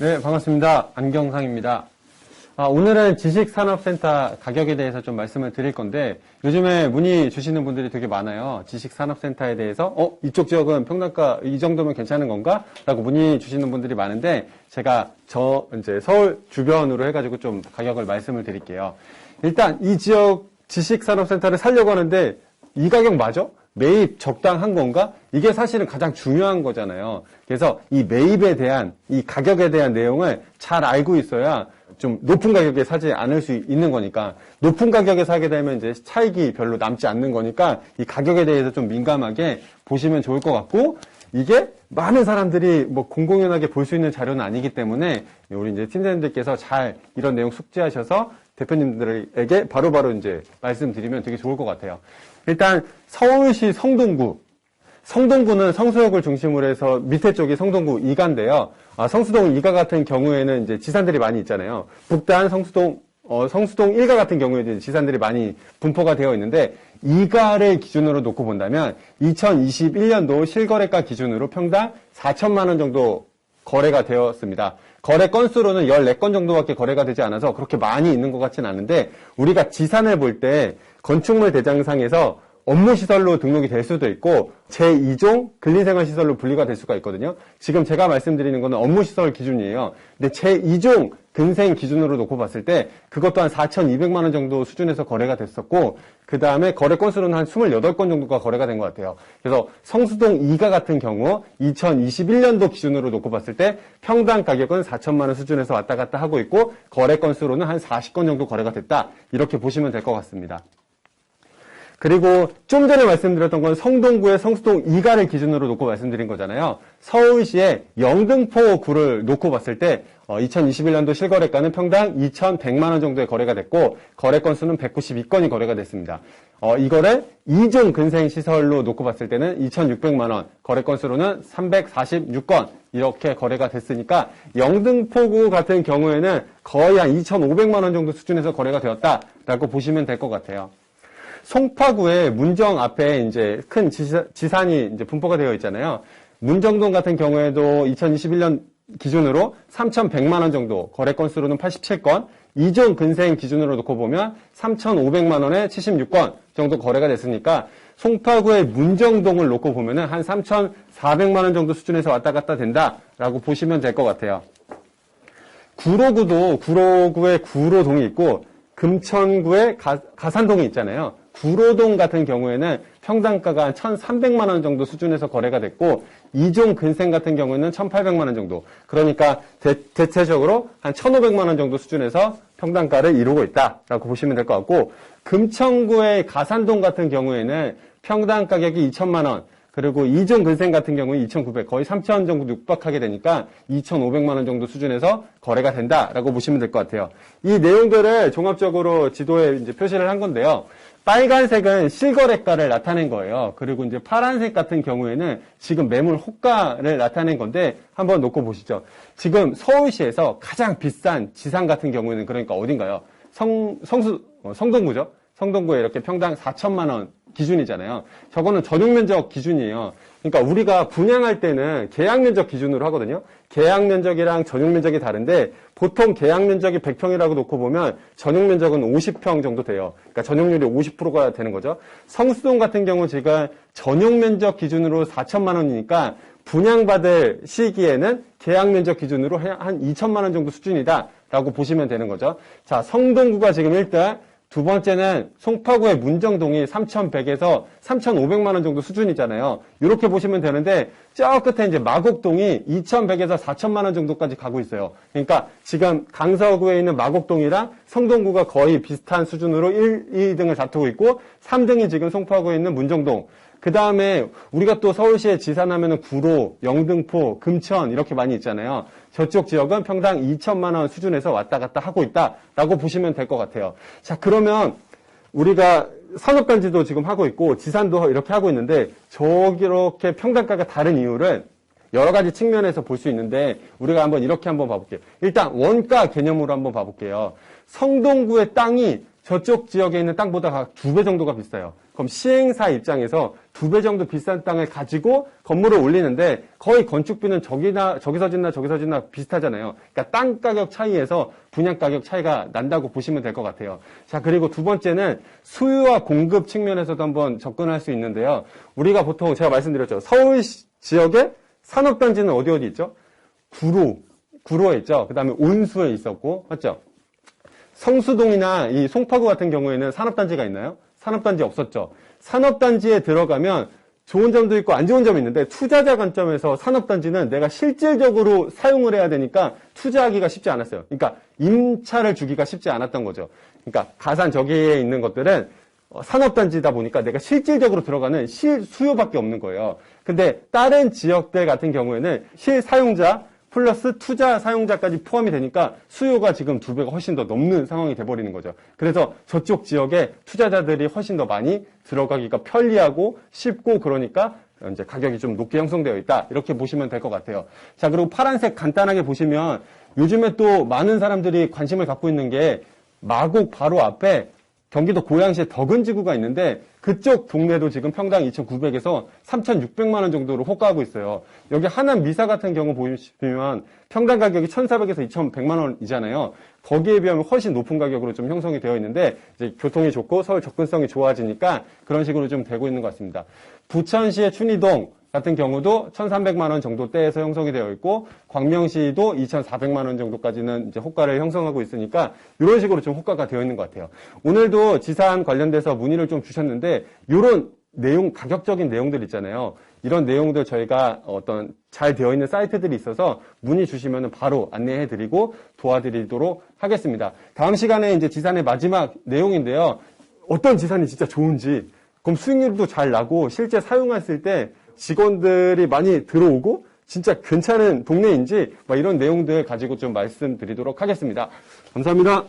네, 반갑습니다. 안경상입니다. 오늘은 지식산업센터 가격에 대해서 좀 말씀을 드릴 건데, 요즘에 문의 주시는 분들이 되게 많아요. 지식산업센터에 대해서, 이쪽 지역은 평당가 이 정도면 괜찮은 건가? 라고 문의 주시는 분들이 많은데, 제가 이제 서울 주변으로 해가지고 좀 가격을 말씀을 드릴게요. 일단 이 지역 지식산업센터를 살려고 하는데, 이 가격 맞아? 매입 적당한 건가? 이게 사실은 가장 중요한 거잖아요. 그래서 이 매입에 대한, 이 가격에 대한 내용을 잘 알고 있어야 좀 높은 가격에 사지 않을 수 있는 거니까, 높은 가격에 사게 되면 이제 차익이 별로 남지 않는 거니까 이 가격에 대해서 좀 민감하게 보시면 좋을 것 같고, 이게 많은 사람들이 뭐 공공연하게 볼 수 있는 자료는 아니기 때문에 우리 이제 팀장님들께서 잘 이런 내용 숙지하셔서 대표님들에게 바로바로 이제 말씀드리면 되게 좋을 것 같아요. 일단 서울시 성동구는 성수역을 중심으로 해서 밑에 쪽이 성동구 2가인데요. 성수동 2가 같은 경우에는 이제 지산들이 많이 있잖아요. 북단 성수동 1가 같은 경우에는 지산들이 많이 분포가 되어 있는데, 2가를 기준으로 놓고 본다면 2021년도 실거래가 기준으로 평당 4천만 원 정도 거래가 되었습니다. 거래 건수로는 14건 정도밖에 거래가 되지 않아서 그렇게 많이 있는 것 같지는 않은데, 우리가 지산을 볼 때 건축물 대장상에서 업무시설로 등록이 될 수도 있고 제2종 근린생활시설로 분리가 될 수가 있거든요. 지금 제가 말씀드리는 거는 업무시설 기준이에요. 근데 제2종 근생 기준으로 놓고 봤을 때 그것도 한 4,200만 원 정도 수준에서 거래가 됐었고, 그 다음에 거래 건수로는 한 28건 정도가 거래가 된 것 같아요. 그래서 성수동 2가 같은 경우 2021년도 기준으로 놓고 봤을 때 평당 가격은 4천만 원 수준에서 왔다 갔다 하고 있고, 거래 건수로는 한 40건 정도 거래가 됐다, 이렇게 보시면 될 것 같습니다. 그리고 좀 전에 말씀드렸던 건 성동구의 성수동 2가를 기준으로 놓고 말씀드린 거잖아요. 서울시의 영등포구를 놓고 봤을 때 2021년도 실거래가는 평당 2,100만 원 정도의 거래가 됐고, 거래 건수는 192건이 거래가 됐습니다. 이거를 2종 근생시설로 놓고 봤을 때는 2,600만 원, 거래 건수로는 346건 이렇게 거래가 됐으니까 영등포구 같은 경우에는 거의 한 2,500만 원 정도 수준에서 거래가 되었다라고 보시면 될 것 같아요. 송파구의 문정 앞에 이제 큰 지산이 이제 분포가 되어 있잖아요. 문정동 같은 경우에도 2021년 기준으로 3,100만 원 정도, 거래 건수로는 87건, 2종 근생 기준으로 놓고 보면 3,500만 원에 76건 정도 거래가 됐으니까 송파구의 문정동을 놓고 보면은 한 3,400만 원 정도 수준에서 왔다 갔다 된다라고 보시면 될 것 같아요. 구로구의 구로동이 있고 금천구의 가산동이 있잖아요. 구로동 같은 경우에는 평당가가 한 1,300만 원 정도 수준에서 거래가 됐고, 2종 근생 같은 경우에는 1,800만 원 정도. 그러니까 대체적으로 한 1,500만 원 정도 수준에서 평당가를 이루고 있다라고 보시면 될 것 같고, 금천구의 가산동 같은 경우에는 평당 가격이 2,000만 원, 그리고 2종 근생 같은 경우는 2,900, 거의 3,000 정도 육박하게 되니까 2,500만 원 정도 수준에서 거래가 된다라고 보시면 될 것 같아요. 이 내용들을 종합적으로 지도에 이제 표시를 한 건데요. 빨간색은 실거래가를 나타낸 거예요. 그리고 이제 파란색 같은 경우에는 지금 매물 호가를 나타낸 건데, 한번 놓고 보시죠. 지금 서울시에서 가장 비싼 지상 같은 경우에는 그러니까 어딘가요? 성동구죠. 성동구에 이렇게 평당 4천만 원 기준이잖아요. 저거는 전용면적 기준이에요. 그러니까 우리가 분양할 때는 계약면적 기준으로 하거든요. 계약면적이랑 전용면적이 다른데, 보통 계약면적이 100평이라고 놓고 보면 전용면적은 50평 정도 돼요. 그러니까 전용률이 50%가 되는 거죠. 성수동 같은 경우 지금 전용면적 기준으로 4천만 원이니까 분양받을 시기에는 계약면적 기준으로 한 2천만 원 정도 수준이다라고 보시면 되는 거죠. 자, 성동구가 지금 1등, 두 번째는 송파구의 문정동이 3,100에서 3,500만 원 정도 수준이잖아요. 이렇게 보시면 되는데, 저 끝에 이제 마곡동이 2,100에서 4,000만 원 정도까지 가고 있어요. 그러니까 지금 강서구에 있는 마곡동이랑 성동구가 거의 비슷한 수준으로 2등을 다투고 있고, 3등이 지금 송파구에 있는 문정동. 그 다음에 우리가 또 서울시에 지산하면은 구로, 영등포, 금천 이렇게 많이 있잖아요. 저쪽 지역은 평당 2천만 원 수준에서 왔다 갔다 하고 있다라고 보시면 될 것 같아요. 자, 그러면 우리가 산업단지도 지금 하고 있고 지산도 이렇게 하고 있는데, 저렇게 평당가가 다른 이유를 여러 가지 측면에서 볼 수 있는데, 우리가 한번 이렇게 한번 봐볼게요. 일단 원가 개념으로 한번 봐볼게요. 성동구의 땅이 저쪽 지역에 있는 땅보다 각 2배 정도가 비싸요. 그럼 시행사 입장에서 2배 정도 비싼 땅을 가지고 건물을 올리는데 거의 건축비는 저기서 짓나 비슷하잖아요. 그러니까 땅 가격 차이에서 분양 가격 차이가 난다고 보시면 될 것 같아요. 자, 그리고 두 번째는 수요와 공급 측면에서도 한번 접근할 수 있는데요. 우리가 보통 제가 말씀드렸죠. 서울 지역에 산업단지는 어디 있죠? 구로에 있죠. 그 다음에 온수에 있었고, 맞죠? 성수동이나 이 송파구 같은 경우에는 산업단지가 있나요? 산업단지 없었죠. 산업단지에 들어가면 좋은 점도 있고 안 좋은 점이 있는데 투자자 관점에서 산업단지는 내가 실질적으로 사용을 해야 되니까 투자하기가 쉽지 않았어요. 그러니까 임차를 주기가 쉽지 않았던 거죠. 그러니까 가산 저기에 있는 것들은 산업단지다 보니까 내가 실질적으로 들어가는 실수요밖에 없는 거예요. 근데 다른 지역들 같은 경우에는 실사용자 플러스 투자 사용자까지 포함이 되니까 수요가 지금 2배가 훨씬 더 넘는 상황이 돼버리는 거죠. 그래서 저쪽 지역에 투자자들이 훨씬 더 많이 들어가기가 편리하고 쉽고 그러니까 이제 가격이 좀 높게 형성되어 있다. 이렇게 보시면 될 것 같아요. 자, 그리고 파란색 간단하게 보시면 요즘에 또 많은 사람들이 관심을 갖고 있는 게 마곡 바로 앞에 경기도 고양시에 덕은지구가 있는데 그쪽 동네도 지금 평당 2,900에서 3,600만 원 정도로 호가하고 있어요. 여기 하남 미사 같은 경우 보시면 평당 가격이 1,400에서 2,100만 원이잖아요. 거기에 비하면 훨씬 높은 가격으로 좀 형성이 되어 있는데 이제 교통이 좋고 서울 접근성이 좋아지니까 그런 식으로 좀 되고 있는 것 같습니다. 부천시의 춘희동 같은 경우도 1,300만 원 정도대에서 형성이 되어 있고 광명시도 2,400만 원 정도까지는 이제 호가를 형성하고 있으니까 이런 식으로 좀 호가가 되어 있는 것 같아요. 오늘도 지산 관련돼서 문의를 좀 주셨는데 이런 내용, 가격적인 내용들 있잖아요. 이런 내용들 저희가 어떤 잘 되어 있는 사이트들이 있어서 문의 주시면 바로 안내해 드리고 도와드리도록 하겠습니다. 다음 시간에 이제 지산의 마지막 내용인데요. 어떤 지산이 진짜 좋은지, 그럼 수익률도 잘 나고 실제 사용했을 때 직원들이 많이 들어오고 진짜 괜찮은 동네인지 이런 내용들 가지고 좀 말씀드리도록 하겠습니다. 감사합니다.